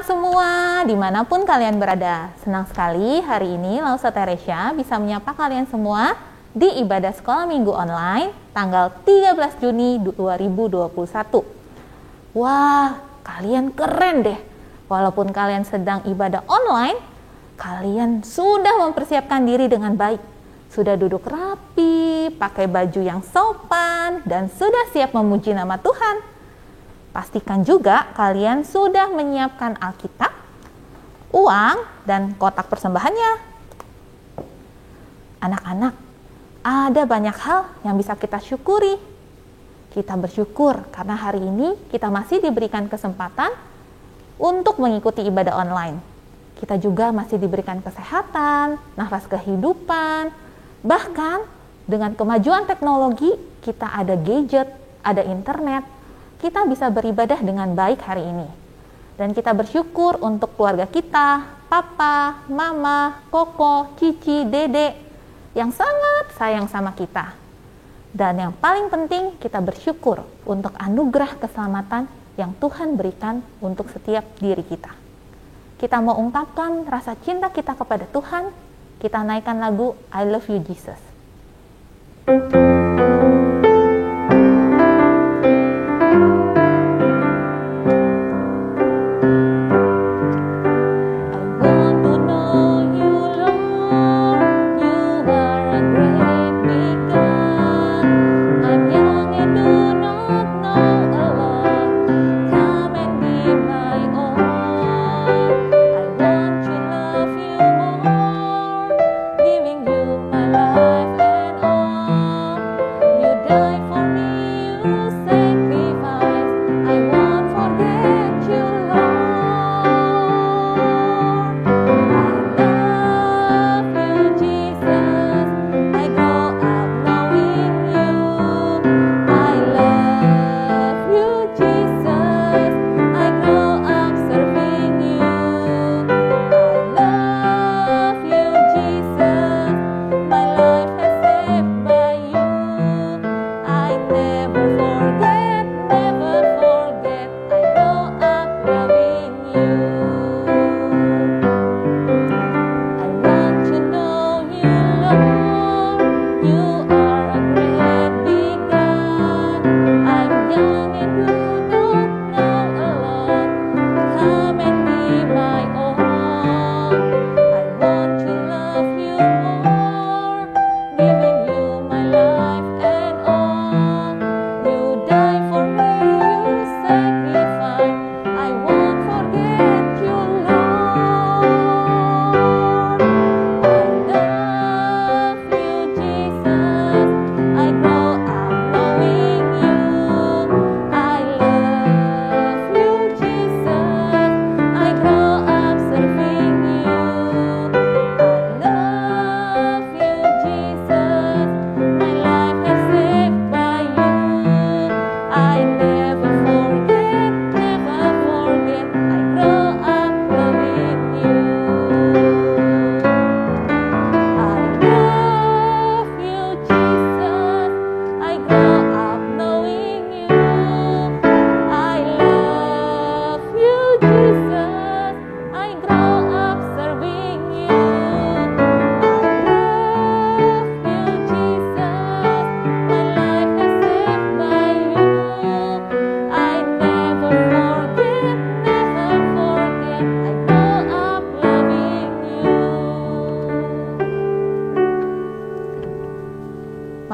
semua, dimanapun kalian berada. Senang sekali hari ini Lausa Teresia bisa menyapa kalian semua di ibadah sekolah minggu online tanggal 13 Juni 2021. Wah, kalian keren deh. Walaupun kalian sedang ibadah online, kalian sudah mempersiapkan diri dengan baik. Sudah duduk rapi, pakai baju yang sopan, dan sudah siap memuji nama Tuhan. Pastikan juga kalian sudah menyiapkan Alkitab, uang, dan kotak persembahannya. Anak-anak, ada banyak hal yang bisa kita syukuri. Kita bersyukur karena hari ini kita masih diberikan kesempatan untuk mengikuti ibadah online. Kita juga masih diberikan kesehatan, nafas kehidupan, bahkan dengan kemajuan teknologi, kita ada gadget, ada internet, kita bisa beribadah dengan baik hari ini. Dan kita bersyukur untuk keluarga kita, papa, mama, koko, cici, dede, yang sangat sayang sama kita. Dan yang paling penting, kita bersyukur untuk anugerah keselamatan yang Tuhan berikan untuk setiap diri kita. Kita mau ungkapkan rasa cinta kita kepada Tuhan, kita naikkan lagu I Love You Jesus.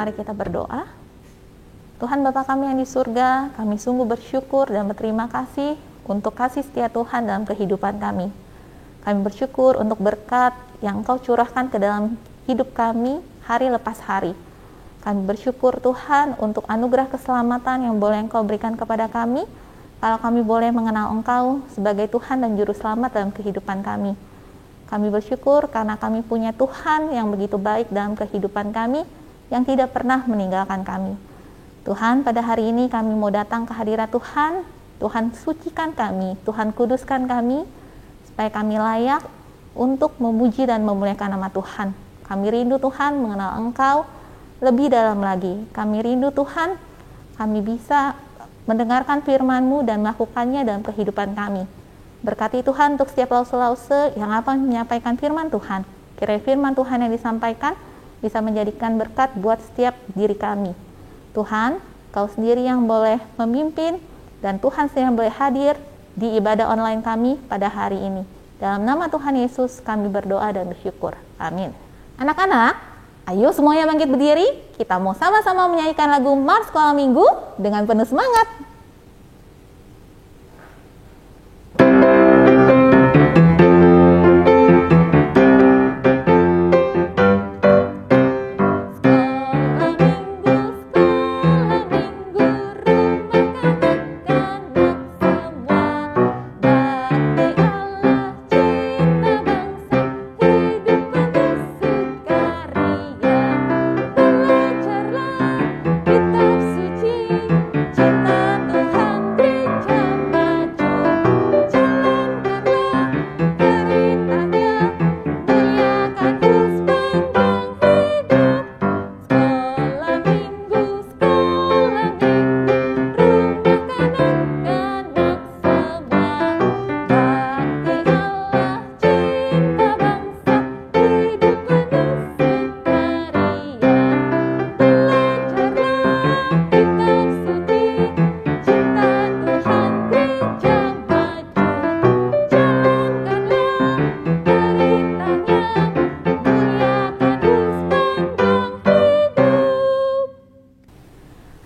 Mari kita berdoa. Tuhan Bapa kami yang di surga, kami sungguh bersyukur dan berterima kasih untuk kasih setia Tuhan dalam kehidupan kami. Kami bersyukur untuk berkat yang Engkau curahkan ke dalam hidup kami hari lepas hari. Kami bersyukur Tuhan untuk anugerah keselamatan yang boleh Engkau berikan kepada kami, kalau kami boleh mengenal Engkau sebagai Tuhan dan Juru Selamat dalam kehidupan kami. Kami bersyukur karena kami punya Tuhan yang begitu baik dalam kehidupan kami, yang tidak pernah meninggalkan kami. Tuhan, pada hari ini kami mau datang ke hadirat Tuhan. Tuhan sucikan kami, Tuhan kuduskan kami, supaya kami layak untuk memuji dan memuliakan nama Tuhan. Kami rindu Tuhan mengenal Engkau lebih dalam lagi. Kami rindu Tuhan, kami bisa mendengarkan firman-Mu dan melakukannya dalam kehidupan kami. Berkati Tuhan untuk setiap lause-lause yang akan menyampaikan firman Tuhan. Kiranya firman Tuhan yang disampaikan bisa menjadikan berkat buat setiap diri kami. Tuhan, Kau sendiri yang boleh memimpin dan Tuhan sendiri yang boleh hadir di ibadah online kami pada hari ini. Dalam nama Tuhan Yesus kami berdoa dan bersyukur. Amin. Anak-anak, ayo semuanya bangkit berdiri. Kita mau sama-sama menyanyikan lagu Mars Sekolah Minggu dengan penuh semangat.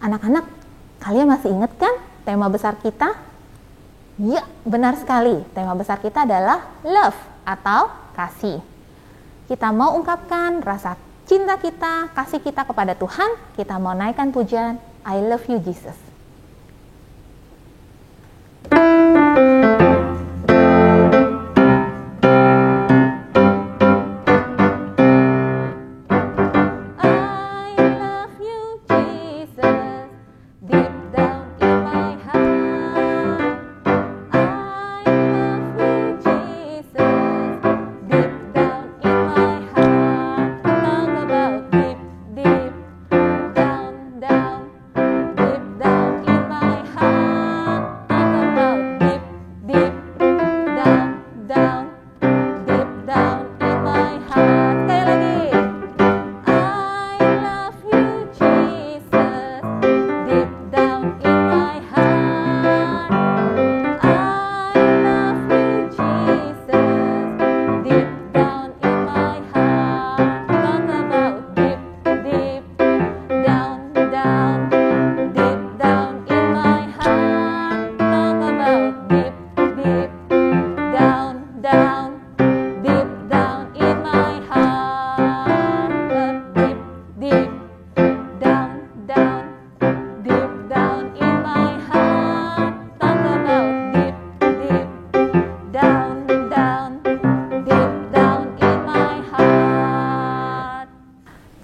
Anak-anak, kalian masih ingat kan tema besar kita? Ya, benar sekali. Tema besar kita adalah love atau kasih. Kita mau ungkapkan rasa cinta kita, kasih kita kepada Tuhan. Kita mau naikkan pujian I love you Jesus.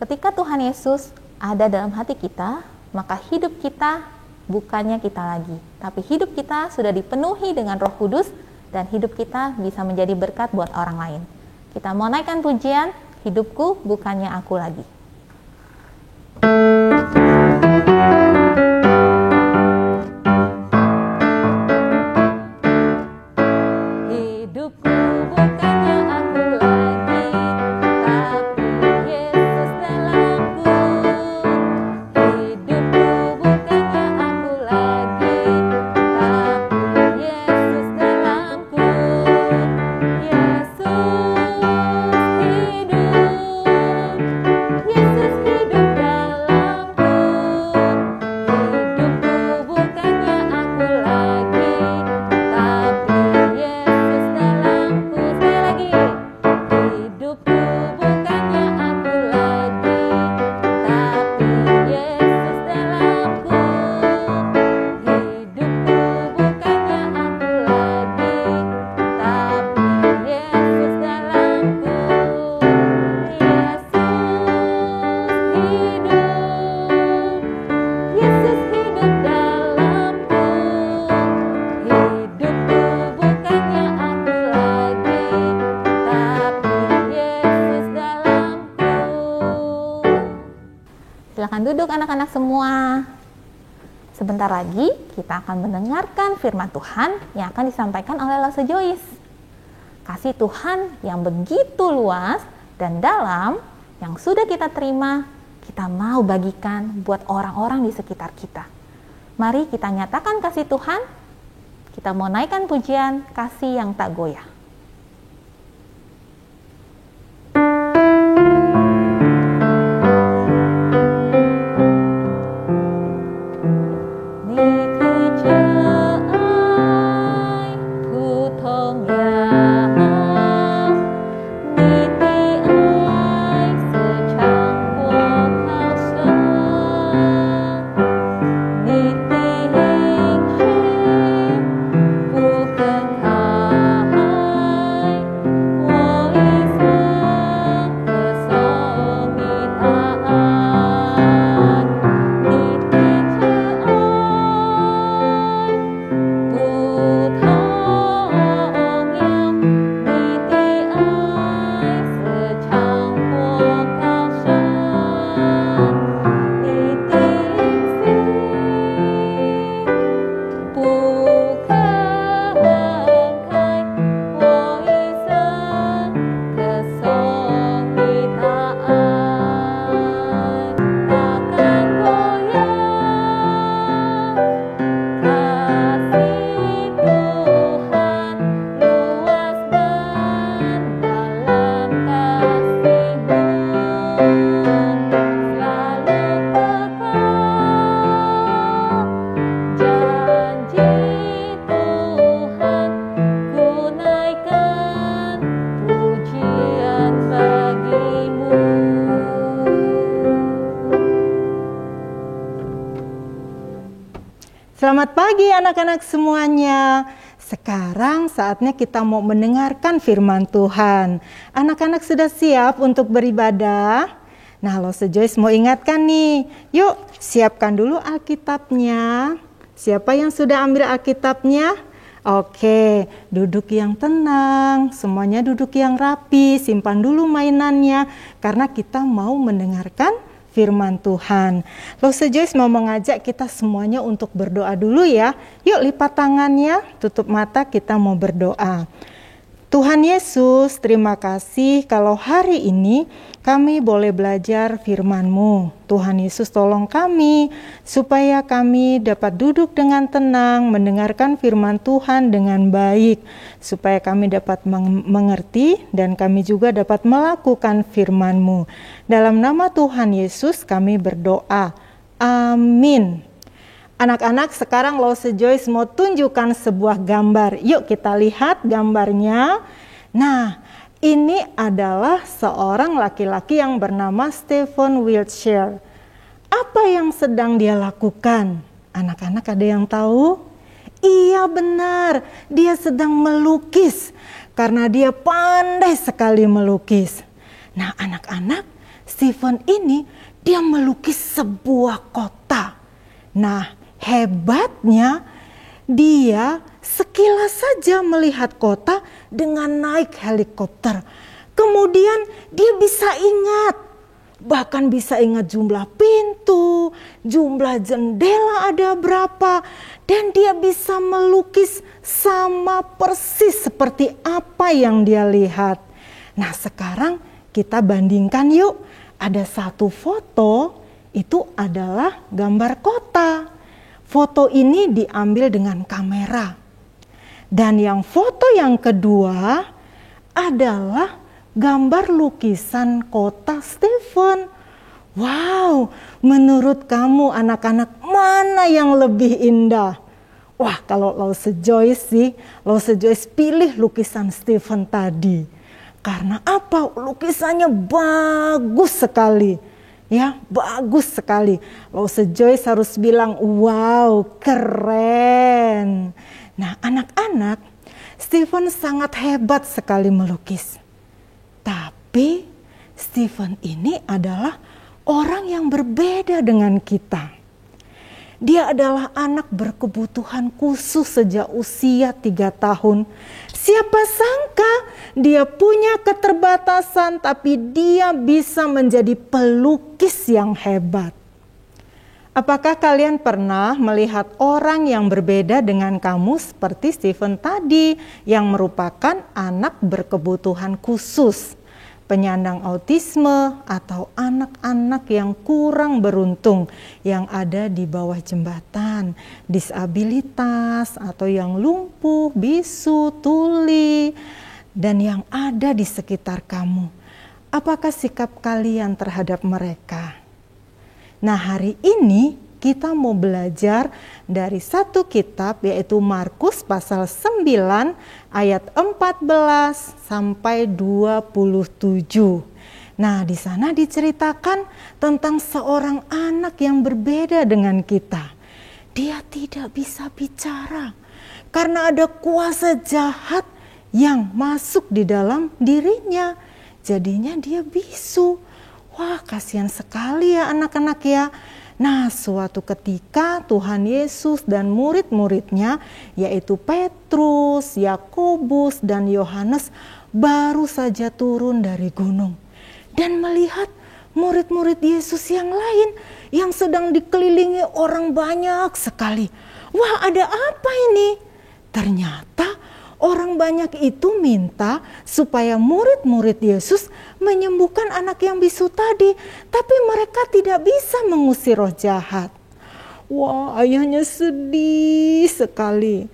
Ketika Tuhan Yesus ada dalam hati kita, maka hidup kita bukannya kita lagi, tapi hidup kita sudah dipenuhi dengan Roh Kudus dan hidup kita bisa menjadi berkat buat orang lain. Kita mau naikkan pujian, hidupku bukannya aku lagi. Silakan duduk anak-anak semua. Sebentar lagi kita akan mendengarkan firman Tuhan yang akan disampaikan oleh Lause Joyce. Kasih Tuhan yang begitu luas dan dalam yang sudah kita terima, kita mau bagikan buat orang-orang di sekitar kita. Mari kita nyatakan kasih Tuhan. Kita mau naikkan pujian kasih yang tak goyah. Selamat pagi anak-anak semuanya. Sekarang saatnya kita mau mendengarkan firman Tuhan. Anak-anak sudah siap untuk beribadah? Nah, Lause Joyce mau ingatkan nih. Yuk, siapkan dulu Alkitabnya. Siapa yang sudah ambil Alkitabnya? Oke, duduk yang tenang, semuanya duduk yang rapi, simpan dulu mainannya, karena kita mau mendengarkan firman Tuhan. Lause Joyce mau mengajak kita semuanya untuk berdoa dulu ya. Yuk lipat tangannya, tutup mata, kita mau berdoa. Tuhan Yesus, terima kasih kalau hari ini kami boleh belajar firman-Mu. Tuhan Yesus tolong kami supaya kami dapat duduk dengan tenang, mendengarkan firman Tuhan dengan baik. Supaya kami dapat mengerti dan kami juga dapat melakukan firman-Mu. Dalam nama Tuhan Yesus kami berdoa. Amin. Anak-anak, sekarang Lause Joyce mau tunjukkan sebuah gambar. Yuk kita lihat gambarnya. Nah, ini adalah seorang laki-laki yang bernama Stephen Wiltshire. Apa yang sedang dia lakukan? Anak-anak ada yang tahu? Iya benar, dia sedang melukis. Karena dia pandai sekali melukis. Nah anak-anak, Stephen ini dia melukis sebuah kota. Nah, hebatnya dia sekilas saja melihat kota dengan naik helikopter. Kemudian dia bisa ingat, bahkan bisa ingat jumlah pintu, jumlah jendela ada berapa. Dan dia bisa melukis sama persis seperti apa yang dia lihat. Nah sekarang kita bandingkan yuk. Ada satu foto, itu adalah gambar kota. Foto ini diambil dengan kamera. Dan yang foto yang kedua adalah gambar lukisan kota Stephen. Wow, menurut kamu anak-anak mana yang lebih indah? Wah, kalau Lause Joyce sih, Lause Joyce pilih lukisan Stephen tadi. Karena apa? Lukisannya bagus sekali. Ya, bagus sekali. Lause Joyce harus bilang, wow, keren. Nah, anak-anak, Stephen sangat hebat sekali melukis. Tapi, Stephen ini adalah orang yang berbeda dengan kita. Dia adalah anak berkebutuhan khusus sejak usia 3 tahun. Siapa sangka dia punya keterbatasan tapi dia bisa menjadi pelukis yang hebat. Apakah kalian pernah melihat orang yang berbeda dengan kamu seperti Stephen tadi, yang merupakan anak berkebutuhan khusus, penyandang autisme, atau anak-anak yang kurang beruntung yang ada di bawah jembatan, disabilitas, atau yang lumpuh, bisu, tuli, dan yang ada di sekitar kamu? Apakah sikap kalian terhadap mereka? Nah, hari ini kita mau belajar dari satu kitab, yaitu Markus pasal 9 ayat 14 sampai 27. Nah, di sana diceritakan tentang seorang anak yang berbeda dengan kita. Dia tidak bisa bicara karena ada kuasa jahat yang masuk di dalam dirinya. Jadinya dia bisu. Wah, kasihan sekali ya anak-anak ya. Nah, suatu ketika Tuhan Yesus dan murid-muridnya, yaitu Petrus, Yakobus, dan Yohanes, baru saja turun dari gunung dan melihat murid-murid Yesus yang lain yang sedang dikelilingi orang banyak sekali. Wah, ada apa ini? Ternyata orang banyak itu minta supaya murid-murid Yesus menyembuhkan anak yang bisu tadi, tapi mereka tidak bisa mengusir roh jahat. Wah, ayahnya sedih sekali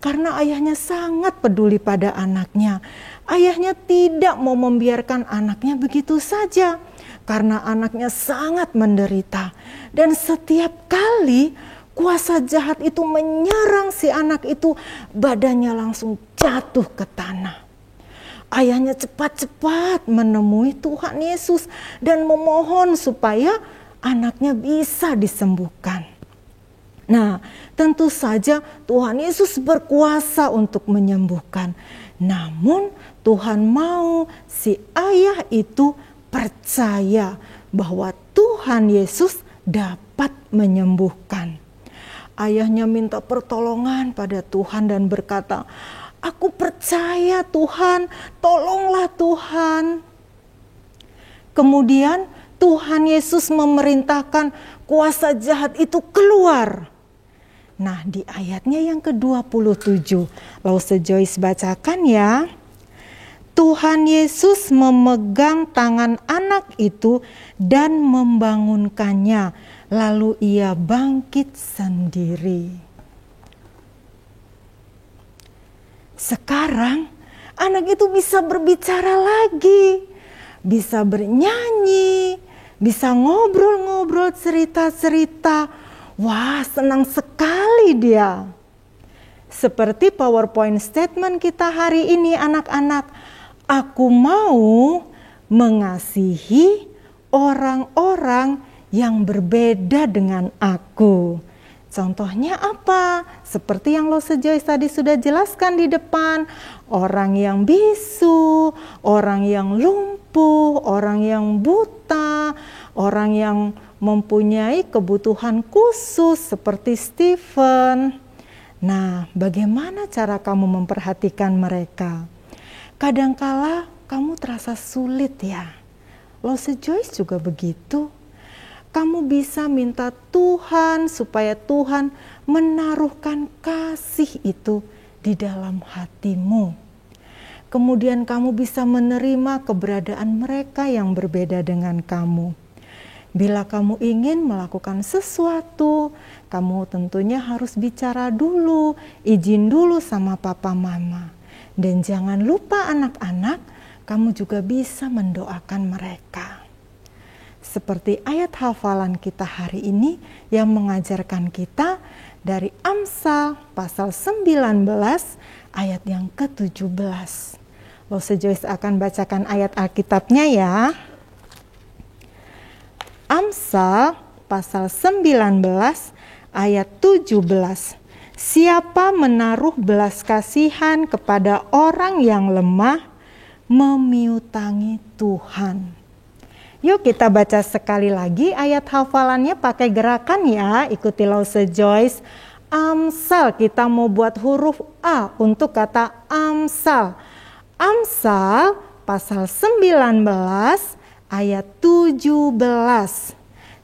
karena ayahnya sangat peduli pada anaknya. Ayahnya tidak mau membiarkan anaknya begitu saja karena anaknya sangat menderita, dan setiap kali kuasa jahat itu menyerang si anak itu, badannya langsung jatuh ke tanah. Ayahnya cepat-cepat menemui Tuhan Yesus dan memohon supaya anaknya bisa disembuhkan. Nah, tentu saja Tuhan Yesus berkuasa untuk menyembuhkan. Namun Tuhan mau si ayah itu percaya bahwa Tuhan Yesus dapat menyembuhkan. Ayahnya minta pertolongan pada Tuhan dan berkata, "Aku percaya Tuhan, tolonglah Tuhan." Kemudian Tuhan Yesus memerintahkan kuasa jahat itu keluar. Nah, di ayatnya yang ke-27, Lause Joyce bacakan ya. Tuhan Yesus memegang tangan anak itu dan membangunkannya. Lalu ia bangkit sendiri. Sekarang anak itu bisa berbicara lagi, bisa bernyanyi, bisa ngobrol-ngobrol, cerita-cerita. Wah, senang sekali dia. Seperti PowerPoint statement kita hari ini anak-anak. Aku mau mengasihi orang-orang yang berbeda dengan aku. Contohnya apa? Seperti yang Lause Joyce tadi sudah jelaskan di depan. Orang yang bisu, orang yang lumpuh, orang yang buta, orang yang mempunyai kebutuhan khusus seperti Stephen. Nah, bagaimana cara kamu memperhatikan mereka? Kadangkala kamu terasa sulit ya. Lause Joyce juga begitu. Kamu bisa minta Tuhan supaya Tuhan menaruhkan kasih itu di dalam hatimu. Kemudian kamu bisa menerima keberadaan mereka yang berbeda dengan kamu. Bila kamu ingin melakukan sesuatu, kamu tentunya harus bicara dulu, izin dulu sama papa mama. Dan jangan lupa anak-anak, kamu juga bisa mendoakan mereka. Seperti ayat hafalan kita hari ini yang mengajarkan kita dari Amsal pasal 19 ayat yang ke-17. Lause Joyce akan bacakan ayat Alkitabnya ya. Amsal pasal 19 ayat 17. Siapa menaruh belas kasihan kepada orang yang lemah, memiutangi Tuhan. Yuk kita baca sekali lagi ayat hafalannya pakai gerakan ya. Ikuti Lause Joyce. Amsal, kita mau buat huruf A untuk kata Amsal. Amsal pasal 19 ayat 17.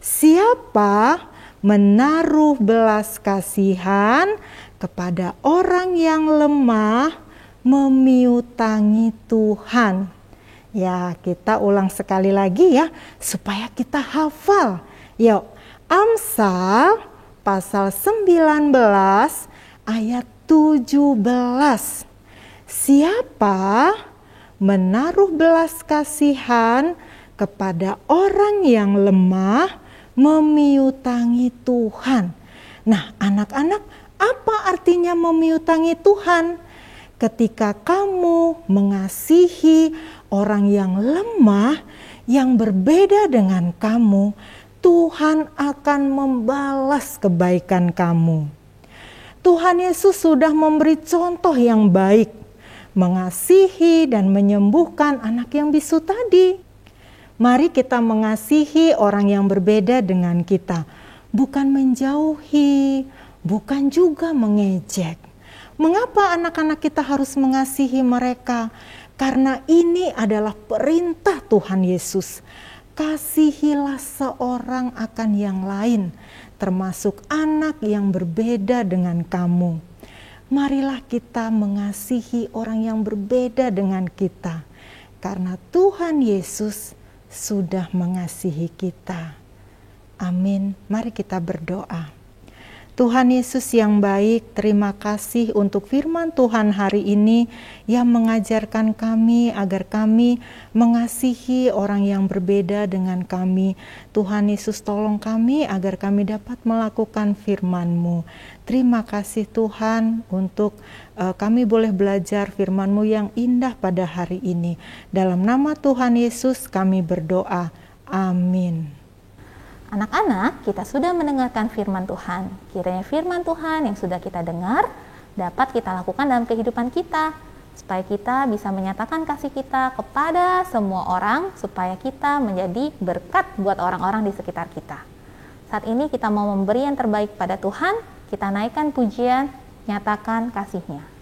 Siapa menaruh belas kasihan kepada orang yang lemah, memiutangi Tuhan. Ya, kita ulang sekali lagi ya, supaya kita hafal. Yuk, Amsal pasal 19 ayat 17. Siapa menaruh belas kasihan kepada orang yang lemah, memiutangi Tuhan. Nah, anak-anak, apa artinya memiutangi Tuhan? Ketika kamu mengasihi orang yang lemah, yang berbeda dengan kamu, Tuhan akan membalas kebaikan kamu. Tuhan Yesus sudah memberi contoh yang baik, mengasihi dan menyembuhkan anak yang bisu tadi. Mari kita mengasihi orang yang berbeda dengan kita, bukan menjauhi, bukan juga mengejek. Mengapa anak-anak kita harus mengasihi mereka? Karena ini adalah perintah Tuhan Yesus. Kasihilah seorang akan yang lain, termasuk anak yang berbeda dengan kamu. Marilah kita mengasihi orang yang berbeda dengan kita, karena Tuhan Yesus sudah mengasihi kita. Amin. Mari kita berdoa. Tuhan Yesus yang baik, terima kasih untuk firman Tuhan hari ini yang mengajarkan kami agar kami mengasihi orang yang berbeda dengan kami. Tuhan Yesus, tolong kami agar kami dapat melakukan firman-Mu. Terima kasih Tuhan untuk kami boleh belajar firman-Mu yang indah pada hari ini. Dalam nama Tuhan Yesus kami berdoa. Amin. Anak-anak, kita sudah mendengarkan firman Tuhan. Kiranya firman Tuhan yang sudah kita dengar dapat kita lakukan dalam kehidupan kita, supaya kita bisa menyatakan kasih kita kepada semua orang, supaya kita menjadi berkat buat orang-orang di sekitar kita. Saat ini kita mau memberi yang terbaik pada Tuhan, kita naikkan pujian, nyatakan kasih-Nya.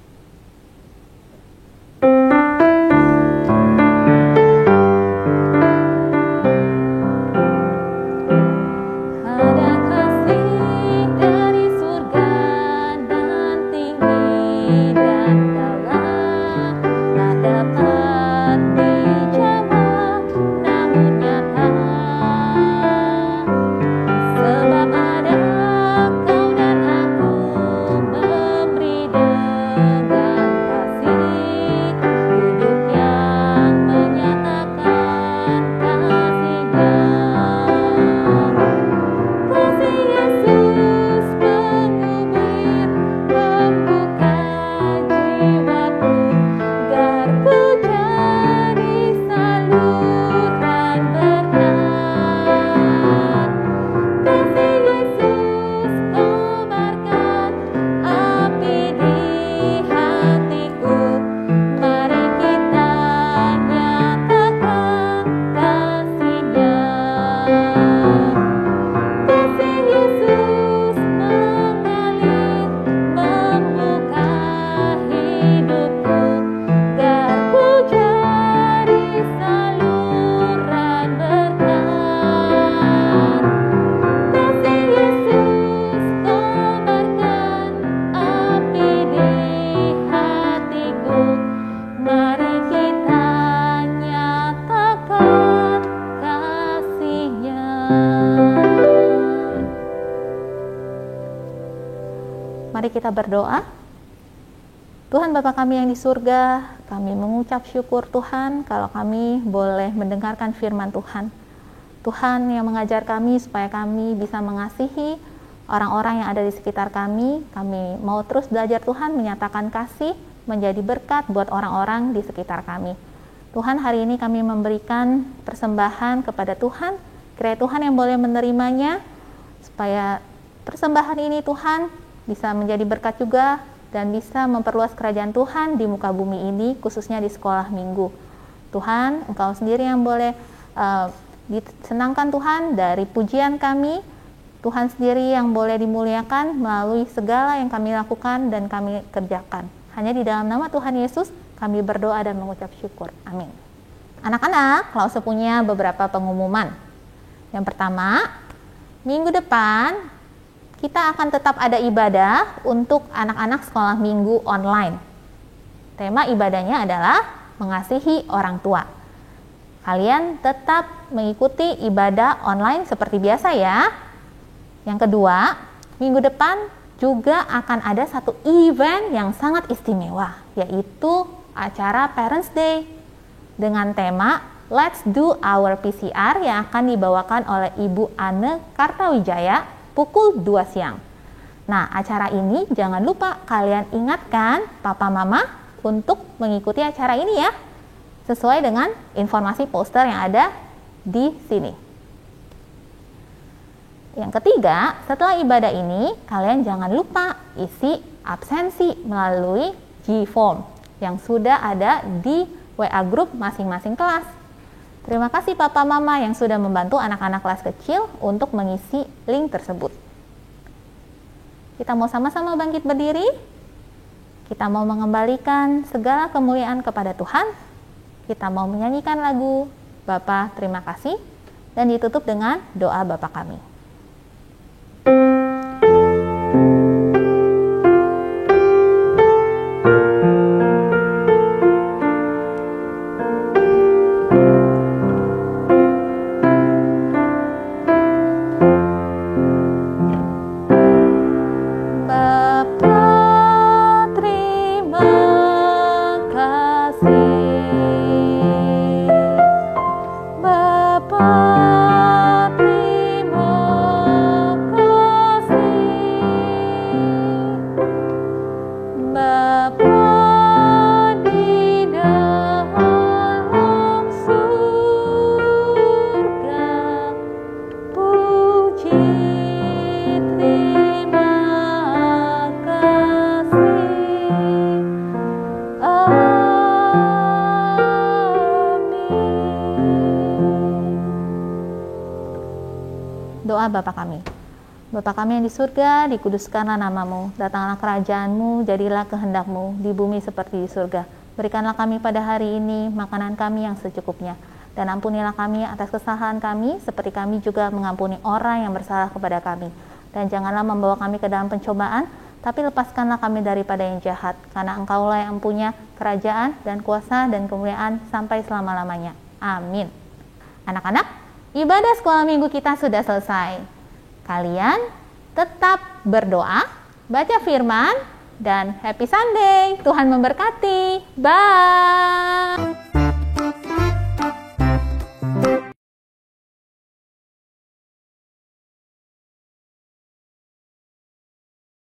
Mari kita berdoa. Tuhan Bapa kami yang di surga, kami mengucap syukur Tuhan kalau kami boleh mendengarkan firman Tuhan. Tuhan yang mengajar kami supaya kami bisa mengasihi orang-orang yang ada di sekitar kami. Kami mau terus belajar Tuhan menyatakan kasih, menjadi berkat buat orang-orang di sekitar kami. Tuhan, hari ini kami memberikan persembahan kepada Tuhan. Kiranya Tuhan yang boleh menerimanya, supaya persembahan ini Tuhan bisa menjadi berkat juga dan bisa memperluas kerajaan Tuhan di muka bumi ini, khususnya di sekolah minggu. Tuhan, Engkau sendiri yang boleh disenangkan Tuhan dari pujian kami. Tuhan sendiri yang boleh dimuliakan melalui segala yang kami lakukan dan kami kerjakan. Hanya di dalam nama Tuhan Yesus kami berdoa dan mengucap syukur. Amin. Anak-anak, Lause punya beberapa pengumuman. Yang pertama, minggu depan kita akan tetap ada ibadah untuk anak-anak sekolah minggu online. Tema ibadahnya adalah mengasihi orang tua. Kalian tetap mengikuti ibadah online seperti biasa ya. Yang kedua, minggu depan juga akan ada satu event yang sangat istimewa, yaitu acara Parents Day dengan tema Let's Do Our PCR yang akan dibawakan oleh Ibu Anne Kartawijaya pukul 2 siang. Nah, acara ini jangan lupa kalian ingatkan papa mama untuk mengikuti acara ini ya, sesuai dengan informasi poster yang ada di sini. Yang ketiga, setelah ibadah ini, kalian jangan lupa isi absensi melalui G-Form yang sudah ada di WA Group masing-masing kelas. Terima kasih Papa Mama yang sudah membantu anak-anak kelas kecil untuk mengisi link tersebut. Kita mau sama-sama bangkit berdiri. Kita mau mengembalikan segala kemuliaan kepada Tuhan. Kita mau menyanyikan lagu Bapa Terima Kasih dan ditutup dengan doa Bapa Kami. Doa Bapa Kami. Bapa kami yang di surga, dikuduskanlah namamu, datanglah kerajaanmu, jadilah kehendakmu di bumi seperti di surga. Berikanlah kami pada hari ini makanan kami yang secukupnya, dan ampunilah kami atas kesalahan kami, seperti kami juga mengampuni orang yang bersalah kepada kami. Dan janganlah membawa kami ke dalam pencobaan, tapi lepaskanlah kami daripada yang jahat, karena Engkaulah yang punya kerajaan dan kuasa dan kemuliaan sampai selama-lamanya. Amin. Anak-anak, ibadah sekolah minggu kita sudah selesai. Kalian tetap berdoa, baca firman, dan happy Sunday. Tuhan memberkati. Bye.